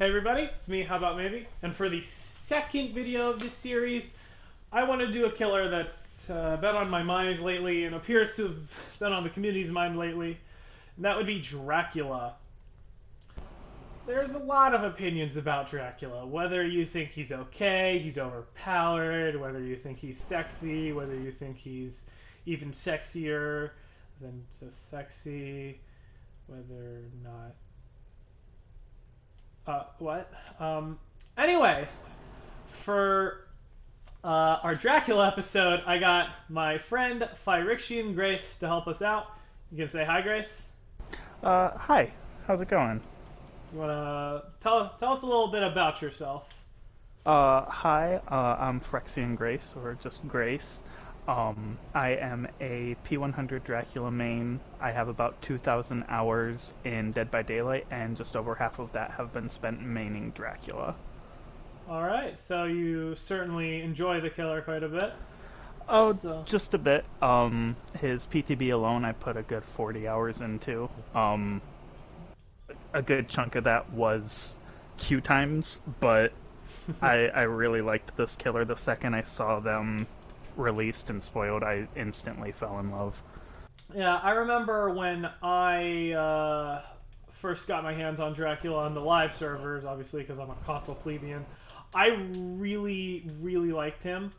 Hey everybody, it's me, How About Maybe? And for the second video of this series, I want to do a killer that's been on my mind lately and appears to have been on the community's mind lately, and that would be Dracula. There's a lot of opinions about Dracula, whether you think he's okay, he's overpowered, whether you think he's sexy, whether you think he's even sexier than just sexy, whether or not what? Anyway, for our Dracula episode, I got my friend Phyrexian Grace to help us out. You can say hi, Grace. Hi. How's it going? You wanna tell us a little bit about yourself? Hi. I'm Phyrexian Grace, or just Grace. I am a P100 Dracula main. I have about 2,000 hours in Dead by Daylight, and just over half of that have been spent maining Dracula. All right, so you certainly enjoy the killer quite a bit. Oh, So just a bit. His PTB alone, I put a good 40 hours into. A good chunk of that was queue times, but I really liked this killer. The second I saw them released and spoiled, I instantly fell in love. yeah, I remember when I first got my hands on Dracula on the live servers, obviously because I'm a console plebeian. I really liked him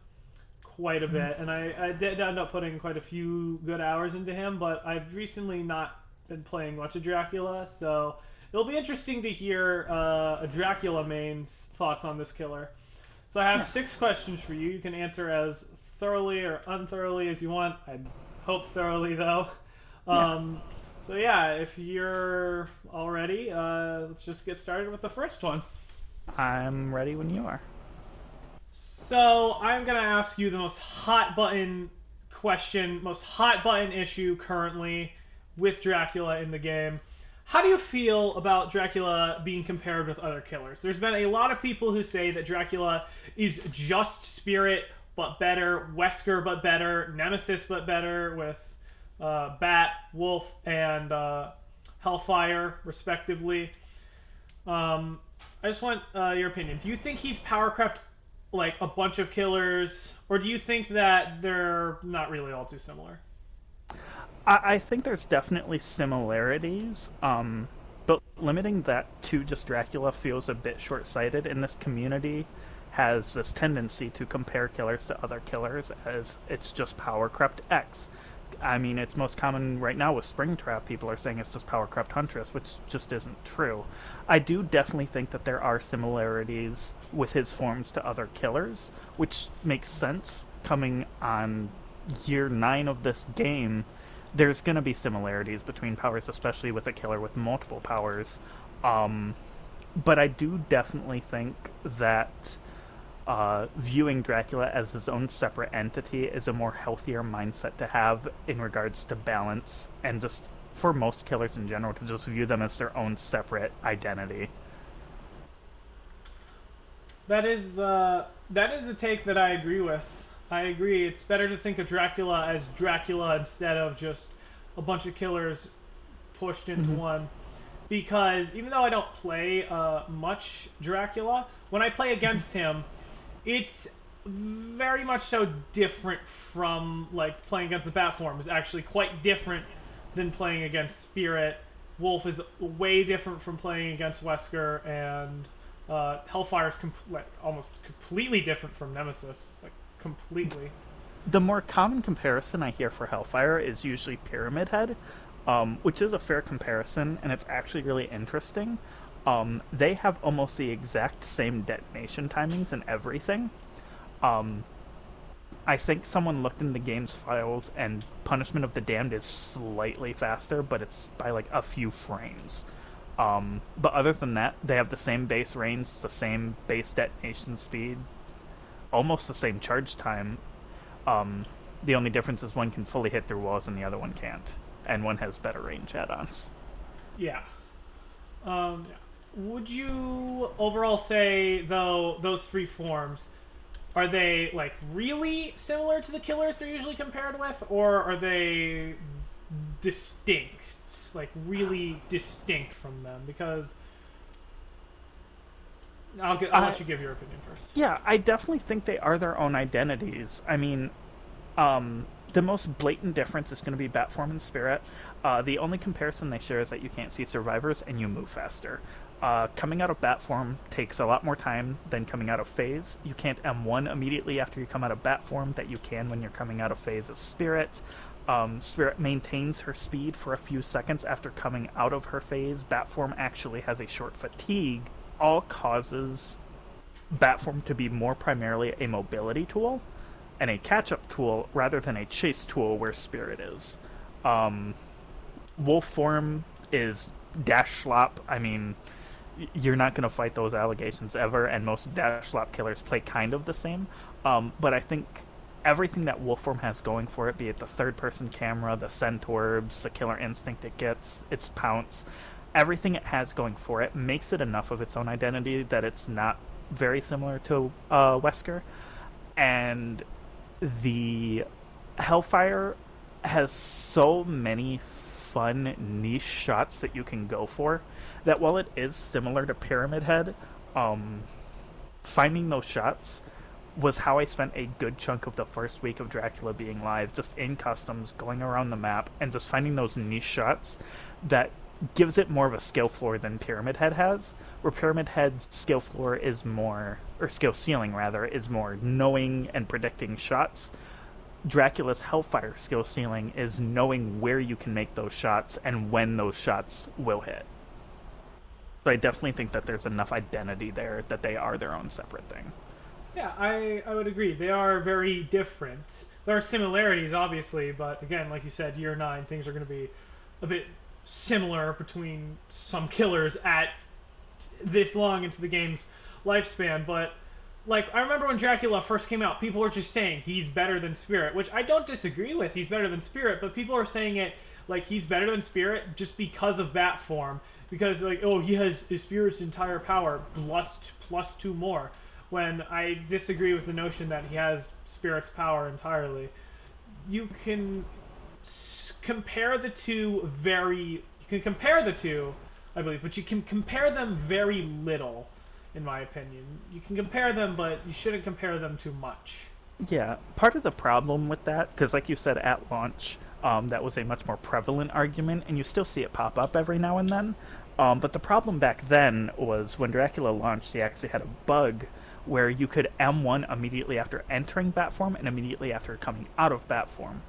quite a bit, and I did end up putting quite a few good hours into him, but I've recently not been playing much of Dracula, so it'll be interesting to hear a Dracula main's thoughts on this killer. So I have 6 questions for you. You can answer as thoroughly or unthoroughly as you want. I hope thoroughly, though. Yeah. So yeah, if you're all ready, let's just get started with the first one. I'm ready when you are. So I'm gonna ask you the most hot button question, most hot button issue currently with Dracula in the game. How do you feel about Dracula being compared with other killers? There's been a lot of people who say that Dracula is just Spirit but better, Wesker but better, Nemesis but better, with Bat, Wolf, and Hellfire, respectively. I just want your opinion. Do you think he's power crept like a bunch of killers, or do you think that they're not really all too similar? I think there's definitely similarities, but limiting that to just Dracula feels a bit short-sighted. In this community, has this tendency to compare killers to other killers as it's just power crept X. I mean, it's most common right now with Springtrap. People are saying it's just power crept Huntress, which just isn't true. I do definitely think that there are similarities with his forms to other killers, which makes sense coming on year 9 of this game. There's going to be similarities between powers, especially with a killer with multiple powers. But I do definitely think that viewing Dracula as his own separate entity is a more healthier mindset to have in regards to balance, and just for most killers in general to just view them as their own separate identity. That is a take that I agree with. I agree. It's better to think of Dracula as Dracula instead of just a bunch of killers pushed into Mm-hmm. one. Because even though I don't play much Dracula, when I play against him, it's very much so different from like playing against the Bat form. Is actually quite different than playing against Spirit. Wolf is way different from playing against Wesker, and Hellfire is like almost completely different from Nemesis. Like completely. The more common comparison I hear for Hellfire is usually Pyramid Head, which is a fair comparison, and it's actually really interesting. They have almost the exact same detonation timings and everything. I think someone looked in the game's files, and Punishment of the Damned is slightly faster, but it's by like a few frames. But other than that, they have the same base range, the same base detonation speed, almost the same charge time. The only difference is one can fully hit through walls and the other one can't, and one has better range add-ons. Yeah. Yeah. Would you overall say though those 3 forms, are they like really similar to the killers they're usually compared with, or are they distinct, like really distinct from them? Because I'll let you give your opinion first. Yeah, I definitely think they are their own identities. I mean, the most blatant difference is going to be Batform and Spirit. The only comparison they share is that you can't see survivors and you move faster. Coming out of Batform takes a lot more time than coming out of Phase. You can't M1 immediately after you come out of Batform that you can when you're coming out of Phase as Spirit. Spirit maintains her speed for a few seconds after coming out of her phase. Batform actually has a short fatigue. All causes Batform to be more primarily a mobility tool and a catch-up tool rather than a chase tool where Spirit is. Wolf form is dash slop. I mean, you're not going to fight those allegations ever, and most dash slop killers play kind of the same. But I think everything that Wolfform has going for it, be it the third-person camera, the centaurs, the killer instinct it gets, its pounce, everything it has going for it makes it enough of its own identity that it's not very similar to Wesker. And the Hellfire has so many fun niche shots that you can go for that while it is similar to Pyramid Head, finding those shots was how I spent a good chunk of the first week of Dracula being live, just in customs, going around the map, and just finding those niche shots that gives it more of a skill floor than Pyramid Head has, where Pyramid Head's skill floor is more, or skill ceiling rather, is more knowing and predicting shots. Dracula's Hellfire skill ceiling is knowing where you can make those shots and when those shots will hit. So I definitely think that there's enough identity there that they are their own separate thing. Yeah, I would agree. They are very different. There are similarities, obviously, but again, like you said, year 9, things are going to be a bit similar between some killers at this long into the game's lifespan. But, like, I remember when Dracula first came out, people were just saying he's better than Spirit, which I don't disagree with. He's better than Spirit, but people are saying it like he's better than Spirit just because of Bat form. Because, like, oh, he has his Spirit's entire power plus 2 more. When I disagree with the notion that he has Spirit's power entirely. You can compare the two you can compare the two, I believe, but you can compare them very little, in my opinion. You can compare them, but you shouldn't compare them too much. Yeah, part of the problem with that, because like you said at launch, that was a much more prevalent argument, and you still see it pop up every now and then. But the problem back then was when Dracula launched, he actually had a bug where you could M1 immediately after entering bat form and immediately after coming out of bat form,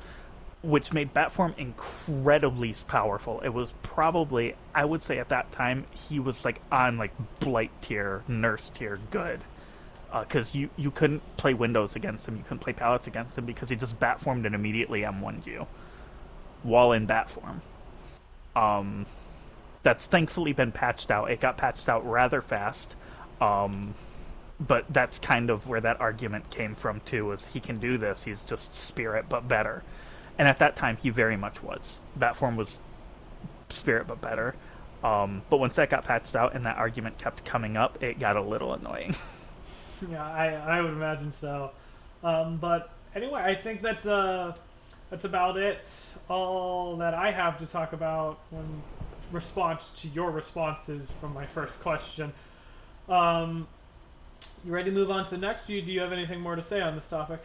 which made bat form incredibly powerful. It was probably, I would say at that time, he was like on like Blight tier, Nurse tier good. Because you couldn't play Windows against him, you couldn't play Pallets against him because he just bat formed and immediately M1'd you while in bat form. That's thankfully been patched out. It got patched out rather fast. But that's kind of where that argument came from too, was he can do this, he's just Spirit but better. And at that time he very much was. Batform was Spirit but better. But once that got patched out and that argument kept coming up, it got a little annoying. Yeah, I would imagine so. But anyway, I think that's about it. All that I have to talk about in response to your responses from my first question. You ready to move on to the next? Do you have anything more to say on this topic?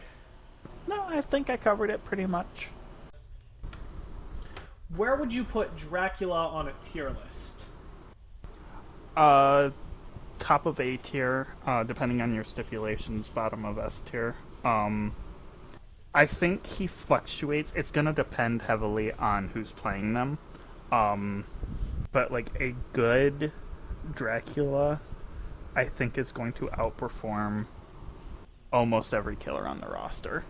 No, I think I covered it pretty much. Where would you put Dracula on a tier list? Top of A tier, depending on your stipulations, bottom of S tier. I think he fluctuates. It's gonna depend heavily on who's playing them. But like a good Dracula, I think is going to outperform almost every killer on the roster.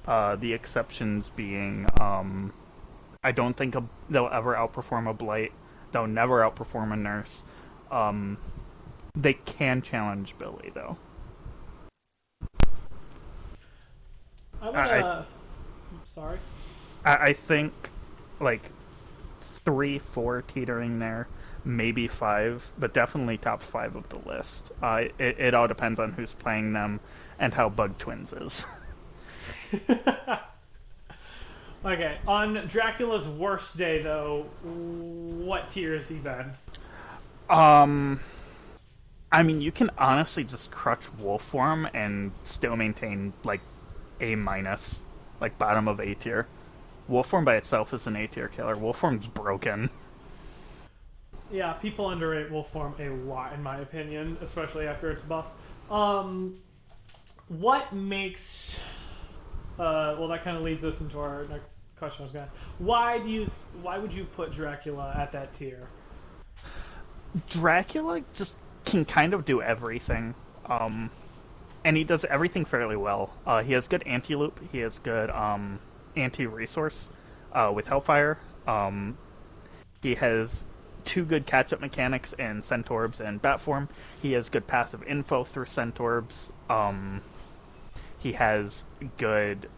The exceptions being, I don't think they'll ever outperform a Blight. They'll never outperform a Nurse. They can challenge Billy, though. Sorry. I think, like, 3, 4 teetering there, maybe 5, but definitely top 5 of the list. It all depends on who's playing them and how Bug Twins is. Okay, on Dracula's worst day, though, what tier is he then? I mean, you can honestly just crutch wolf form and still maintain like A minus, like bottom of A tier. Wolf form by itself is an A tier killer. Wolf form's broken. Yeah, people underrate wolf form a lot, in my opinion, especially after its buffs. Um, what makes well, that kind of leads us into our next question. I was gonna. Why would you put Dracula at that tier? Dracula just can kind of do everything. And he does everything fairly well. He has good anti loop. He has good anti resource with Hellfire. He has two good catch up mechanics in Centaurs and Bat form. He has good passive info through Centaurs. He has good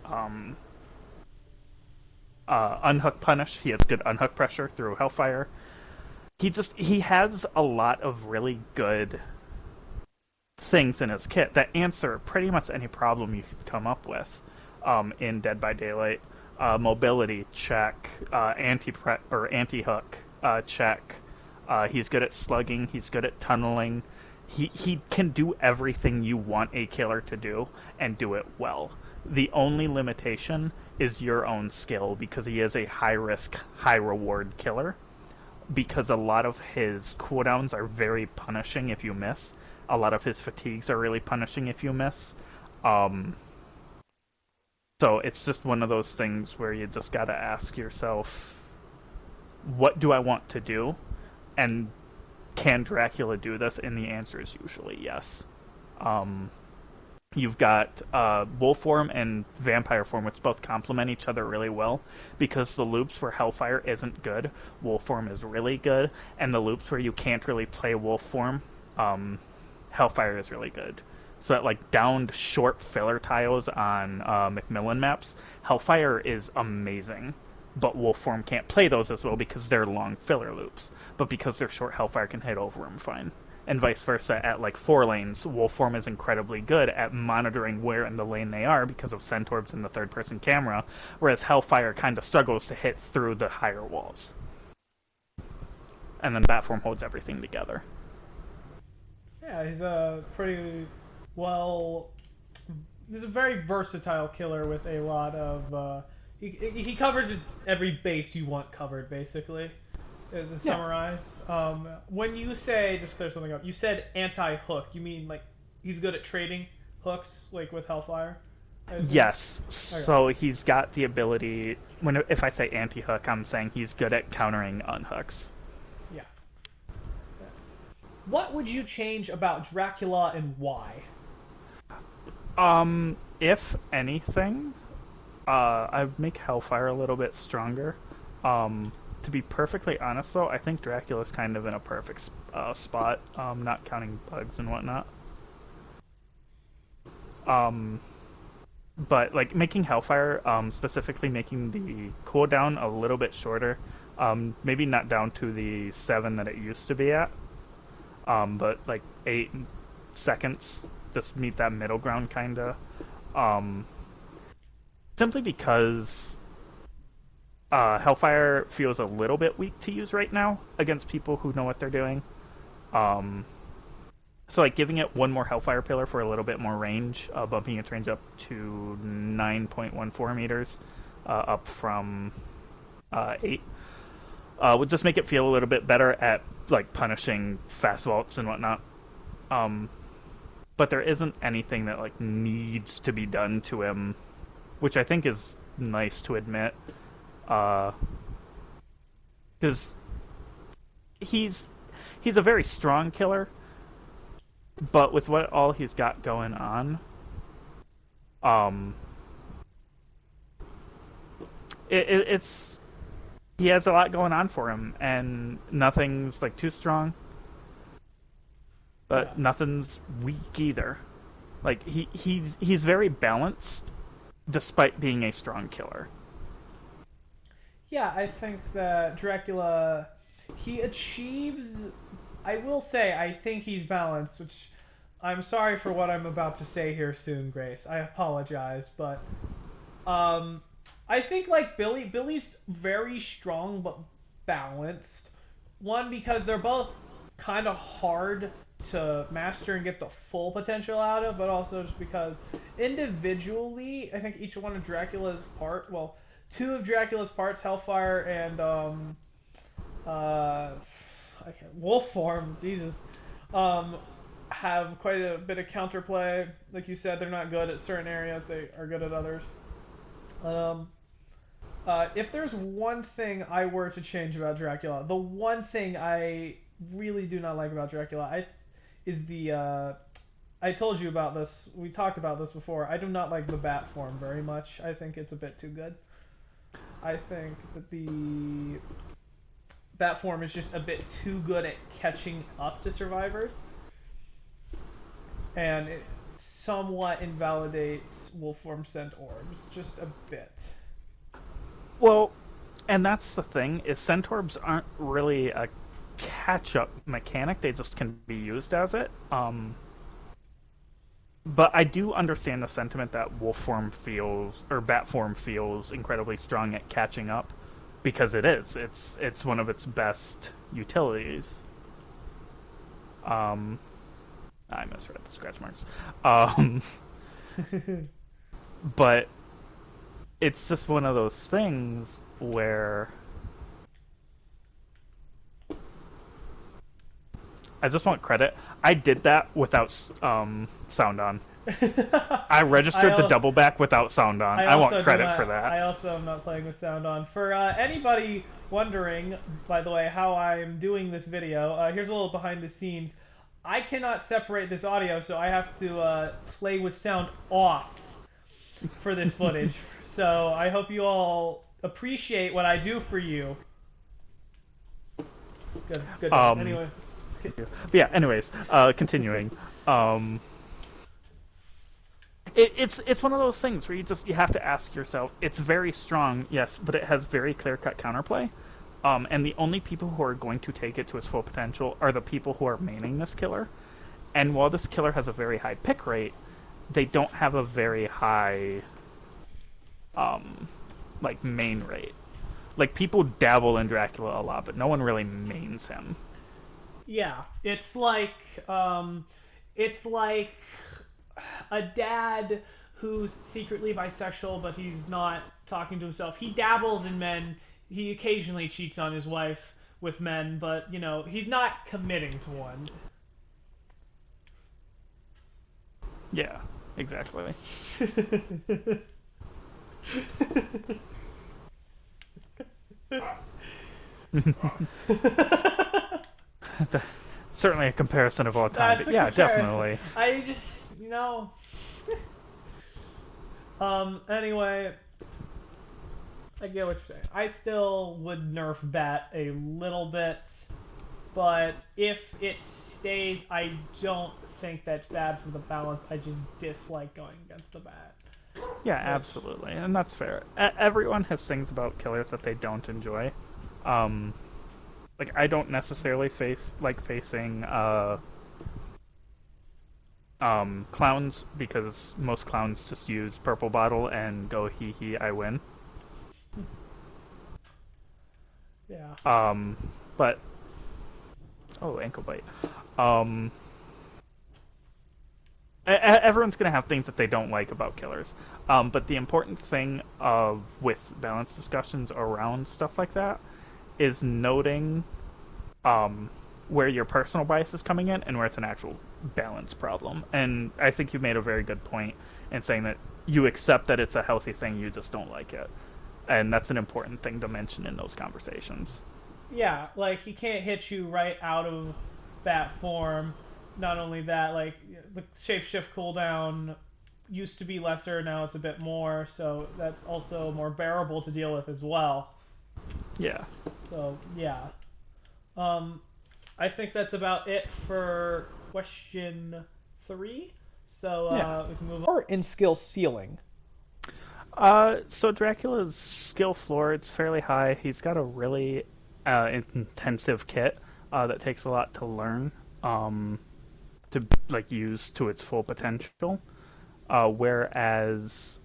unhook punish. He has good unhook pressure through Hellfire. He has a lot of really good things in his kit that answer pretty much any problem you could come up with in Dead by Daylight. Mobility check, anti hook check. He's good at slugging. He's good at tunneling. He can do everything you want a killer to do and do it well. The only limitation is your own skill because he is a high risk, high reward killer. Because a lot of his cooldowns are very punishing if you miss. A lot of his fatigues are really punishing if you miss. Um, so it's just one of those things where you just gotta ask yourself, what do I want to do? And can Dracula do this? And the answer is usually yes. Um, you've got wolf form and vampire form, which both complement each other really well. Because the loops where Hellfire isn't good, wolf form is really good, and the loops where you can't really play wolf form, Hellfire is really good. So that like downed short filler tiles on Macmillan maps, Hellfire is amazing. But wolf form can't play those as well because they're long filler loops. But because they're short, Hellfire can hit over them fine. And vice versa at like 4 lanes, wolf form is incredibly good at monitoring where in the lane they are because of Centaurs and the third person camera, whereas Hellfire kind of struggles to hit through the higher walls. And then Batform holds everything together. Yeah, he's a pretty well. He's a very versatile killer with a lot of. He covers every base you want covered, basically. To summarize, when you say, just clear something up, you said anti-hook. You mean like he's good at trading hooks, like with Hellfire? Yes, Okay. so he's got the ability. If I say anti-hook, I'm saying he's good at countering unhooks. Yeah. What would you change about Dracula and why? If anything, I'd make Hellfire a little bit stronger. To be perfectly honest, though, I think Dracula's kind of in a perfect spot, not counting bugs and whatnot. But like making Hellfire, specifically making the cooldown a little bit shorter, maybe not down to the 7 that it used to be at, but like 8 seconds, just meet that middle ground kinda. Um, Simply because Hellfire feels a little bit weak to use right now against people who know what they're doing. Um, so like giving it one more Hellfire pillar for a little bit more range, bumping its range up to 9.14 meters, up from 8, would just make it feel a little bit better at like punishing fast vaults and whatnot. Um, but there isn't anything that like needs to be done to him, which I think is nice to admit. Because he's a very strong killer, but with what all he's got going on, um, it's he has a lot going on for him, and nothing's like too strong, Yeah. but nothing's weak either. Like he's very balanced, despite being a strong killer. Yeah, I think that Dracula, he achieves. I will say, I think he's balanced, which I'm sorry for what I'm about to say here soon, Grace. I apologize, but um, I think like Billy's very strong but balanced. One because they're both kind of hard to master and get the full potential out of, but also just because individually, I think each one of Dracula's well, two of Dracula's parts, Hellfire and uh, I can't, Wolf form, Jesus, um, have quite a bit of counterplay. Like you said, they're not good at certain areas; they are good at others. Um, if there's one thing I were to change about Dracula, the one thing I really do not like about Dracula, is the I told you about this. We talked about this before. I do not like the bat form very much. I think it's a bit too good. I think that the bat form is just a bit too good at catching up to survivors, and it somewhat invalidates wolf form scent orbs just a bit. Well, and that's the thing is centaurs aren't really a catch-up mechanic. They just can be used as it. But I do understand the sentiment that wolf form feels or bat form feels incredibly strong at catching up because it is. It's one of its best utilities. Um, I misread the scratch marks. Um, but it's just one of those things where I just want credit. I did that without sound on. I registered the double back without sound on. I want credit for that. I also am not playing with sound on. For anybody wondering, by the way, how I'm doing this video, here's a little behind the scenes. I cannot separate this audio, so I have to play with sound off for this footage. So I hope you all appreciate what I do for you. Good. Anyway. Yeah. Anyways, continuing. It's one of those things where you have to ask yourself. It's very strong, yes, but it has very clear cut counterplay. And the only people who are going to take it to its full potential are the people who are maining this killer. And while this killer has a very high pick rate, they don't have a very high, like main rate. Like people dabble in Dracula a lot, but no one really mains him. Yeah, it's like a dad who's secretly bisexual, but he's not talking to himself. He dabbles in men. He occasionally cheats on his wife with men, but he's not committing to one. Yeah, exactly. Certainly a comparison of all time, but yeah, definitely. I just, anyway, I get what you're saying. I still would nerf Bat a little bit, but if it stays, I don't think that's bad for the balance. I just dislike going against the Bat. Yeah, absolutely, and that's fair. Everyone has things about killers that they don't enjoy. Like I don't necessarily facing clowns because most clowns just use purple bottle and go hee hee I win. Yeah. But ankle bite. Everyone's gonna have things that they don't like about killers. But the important thing with balanced discussions around stuff like that is noting where your personal bias is coming in and where it's an actual balance problem. And I think you made a very good point in saying that you accept that it's a healthy thing, you just don't like it. And that's an important thing to mention in those conversations. Yeah, like he can't hit you right out of that form. Not only that, like the shapeshift cooldown used to be lesser, now it's a bit more, so that's also more bearable to deal with as well. Yeah. So yeah, I think that's about it for question 3. So we can move on. In skill ceiling. So Dracula's skill floor, it's fairly high. He's got a really intensive kit that takes a lot to learn to use to its full potential. Whereas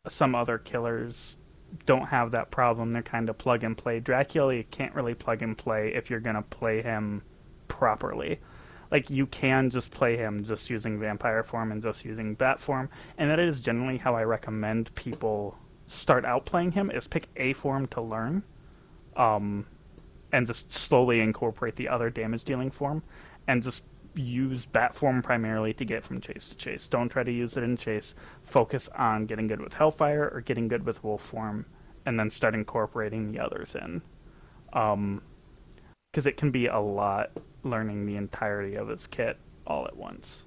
some other killers don't have that problem. They're kind of plug and play. Dracula, you can't really plug and play if you're going to play him properly. Like you can just play him just using vampire form and just using bat form, and that is generally how I recommend people start out playing him. Is pick a form to learn, um, and just slowly incorporate the other damage dealing form, and just use bat form primarily to get from chase to chase. Don't try to use it in chase. Focus on getting good with hellfire or getting good with wolf form, and then start incorporating the others in. Because it can be a lot learning the entirety of his kit all at once.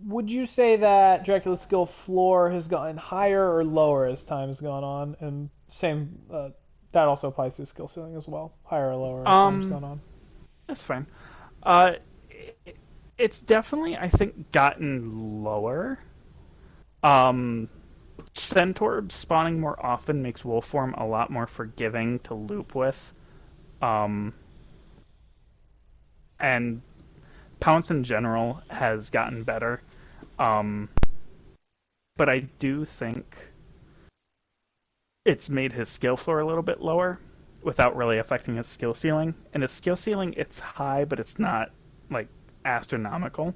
Would you say that Dracula's skill floor has gotten higher or lower as time has gone on? And same, that also applies to his skill ceiling as well, higher or lower as time has Um, gone on. that's fine. Uh, it's definitely, I think, gotten lower. Um, Centaur spawning more often makes wolf form a lot more forgiving to loop with. Um, and Pounce in general has gotten better. Um, but I do think it's made his skill floor a little bit lower without really affecting his skill ceiling. And his skill ceiling, it's high, but it's not like astronomical.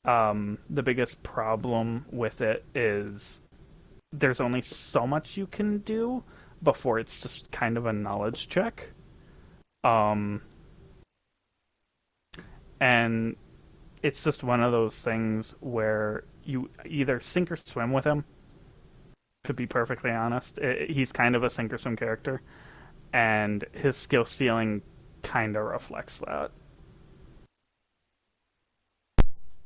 The biggest problem with it is there's only so much you can do before it's just kind of a knowledge check. Um, and it's just one of those things where you either sink or swim with him. To be perfectly honest, he's kind of a sink or swim character, and his skill ceiling kind of reflects that.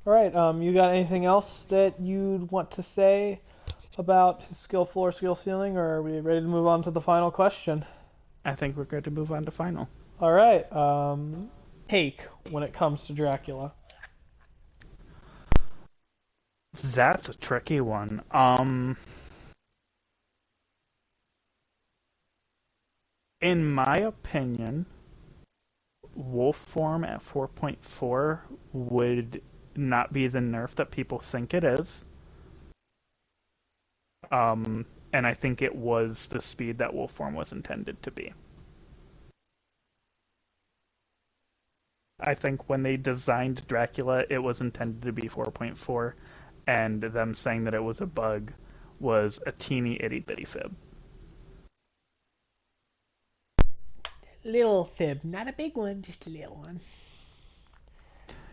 All right, you got anything else that you'd want to say about his skill floor, skill ceiling, or are we ready to move on to the final question? I think we're good to move on to final. All right, take when it comes to Dracula. That's a tricky one. In my opinion, wolf form at 4.4 would not be the nerf that people think it is. And I think it was the speed that wolf form was intended to be. I think when they designed Dracula, it was intended to be 4.4, and them saying that it was a bug was a teeny itty bitty fib. Little fib, not a big one, just a little one.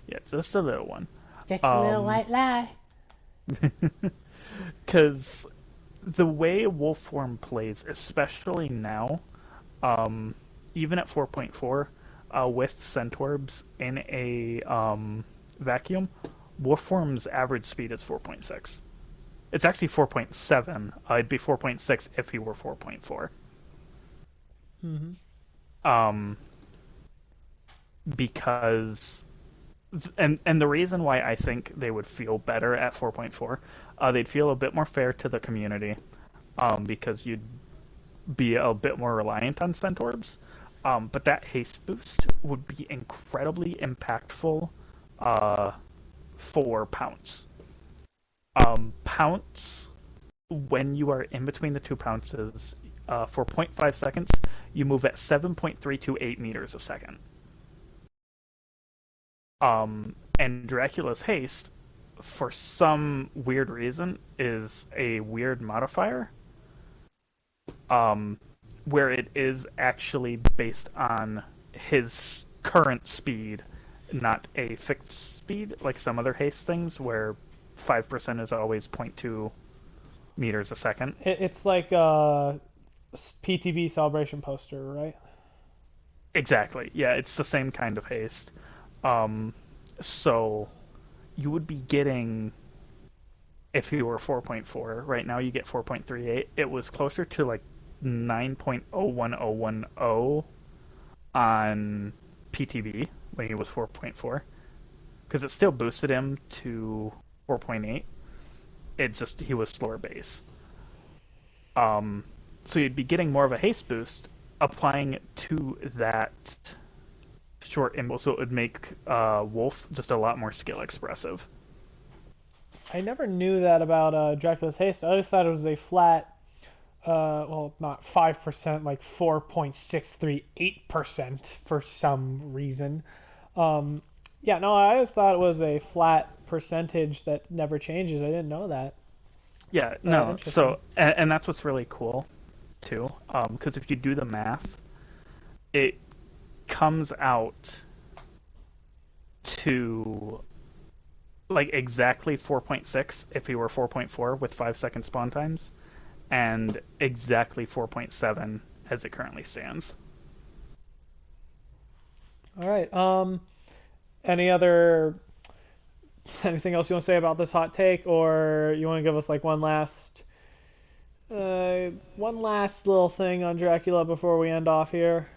Yeah, just a little one. Just a little white lie. Because the way wolf form plays, especially now, even at 4.4, with Centaurs in a vacuum, wolf form's average speed is 4.6. It's actually 4.7. It'd be 4.6 if he were 4.4. Mm-hmm. Because and the reason why I think they would feel better at 4.4, they'd feel a bit more fair to the community, because you'd be a bit more reliant on Centaurs. But that haste boost would be incredibly impactful for Pounce. Pounce, when you are in between the two pounces, for 0.5 seconds, you move at 7.328 meters a second. And Dracula's haste, for some weird reason, is a weird modifier. Where it is actually based on his current speed, not a fixed speed, like some other haste things, where 5% is always 0.2 meters a second. It's like a PTB celebration poster, right? Exactly. Yeah, it's the same kind of haste. So you would be getting, if you were 4.4, right now you get 4.38. It was closer to like 9.01010 on PTB when he was 4.4, because it still boosted him to 4.8. It just, he was slower base. So you'd be getting more of a haste boost applying it to that short impulse, so it would make Wolf just a lot more skill expressive. I never knew that about Dracula's haste. I always thought it was a flat well, not 5%, like 4.638% for some reason. Um, yeah, no, I always thought it was a flat percentage that never changes. I didn't know that. Yeah, no. Interesting. And that's what's really cool too. Because if you do the math, it comes out to like exactly 4.6 if he were 4.4 with 5 second spawn times, and exactly 4.7 as it currently stands. All right. Any other anything else you want to say about this hot take, or you want to give us like one last little thing on Dracula before we end off here?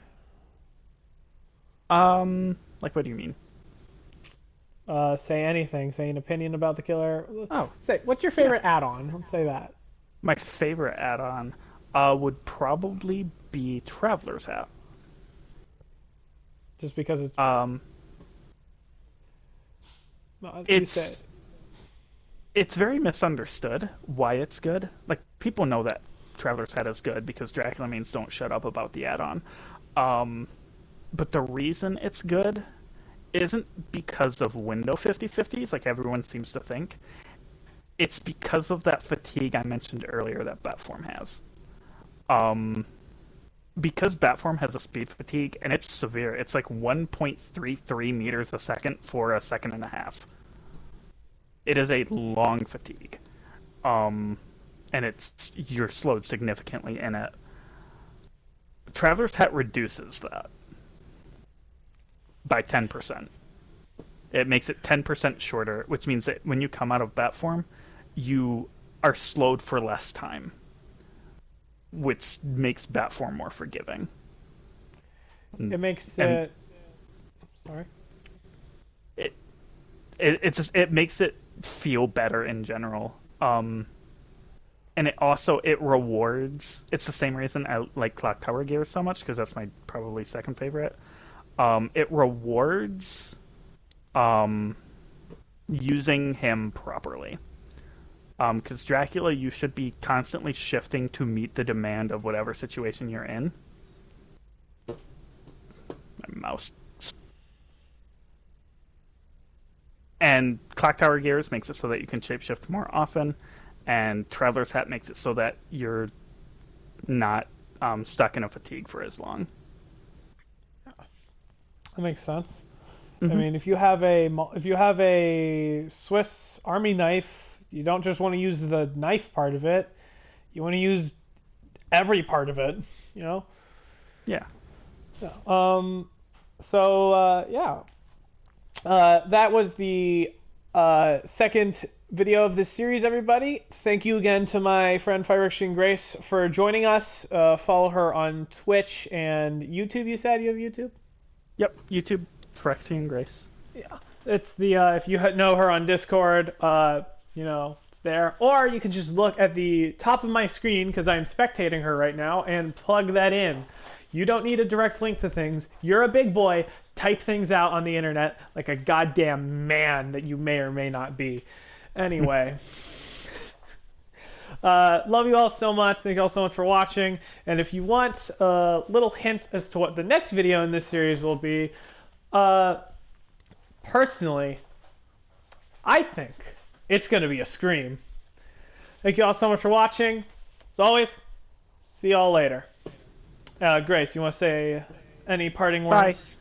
Like what do you mean? Say anything. Say an opinion about the killer. Oh, Say what's your yeah. favorite add-on? Let's say that. My favorite add-on would probably be Traveler's Hat. Just because it's Um, you say. it's it's very misunderstood why it's good. Like people know that Traveler's Hat is good because Dracula means don't shut up about the add-on. Um, but the reason it's good isn't because of window 50/50s like everyone seems to think. It's because of that fatigue I mentioned earlier that Batform has. Um, because Batform has a speed fatigue and it's severe. It's like 1.33 meters a second for a second and a half. It is a long fatigue. Um, and you're slowed significantly in it. Traveler's Hat reduces that by 10%. It makes it 10% shorter, which means that when you come out of bat form, you are slowed for less time, which makes bat form more forgiving. It makes And it. Sorry. it it makes it feel better in general. And it rewards. It's the same reason I like Clock Tower Gear so much because that's my probably second favorite. It rewards um, using him properly. Because Dracula, you should be constantly shifting to meet the demand of whatever situation you're in. My mouse. And Clock Tower Gears makes it so that you can shapeshift more often, and Traveler's Hat makes it so that you're not stuck in a fatigue for as long. That makes sense. I Mm-hmm. mean, if you have a Swiss Army knife, you don't just want to use the knife part of it. You want to use every part of it. You know. Yeah. Yeah. Yeah. That was the second video of this series, everybody. Thank you again to my friend Firection Grace for joining us. Follow her on Twitch and YouTube. You said you have YouTube? Yep. YouTube. Phyrexian Grace. Yeah. It's the, if you know her on Discord, it's there. Or you can just look at the top of my screen, because I'm spectating her right now, and plug that in. You don't need a direct link to things. You're a big boy. Type things out on the internet like a goddamn man that you may or may not be. Anyway. Love you all so much. Thank you all so much for watching. And if you want a little hint as to what the next video in this series will be, personally, I think it's going to be a Scream. Thank you all so much for watching. As always, see y'all later. Grace, you want to say any parting Bye. words?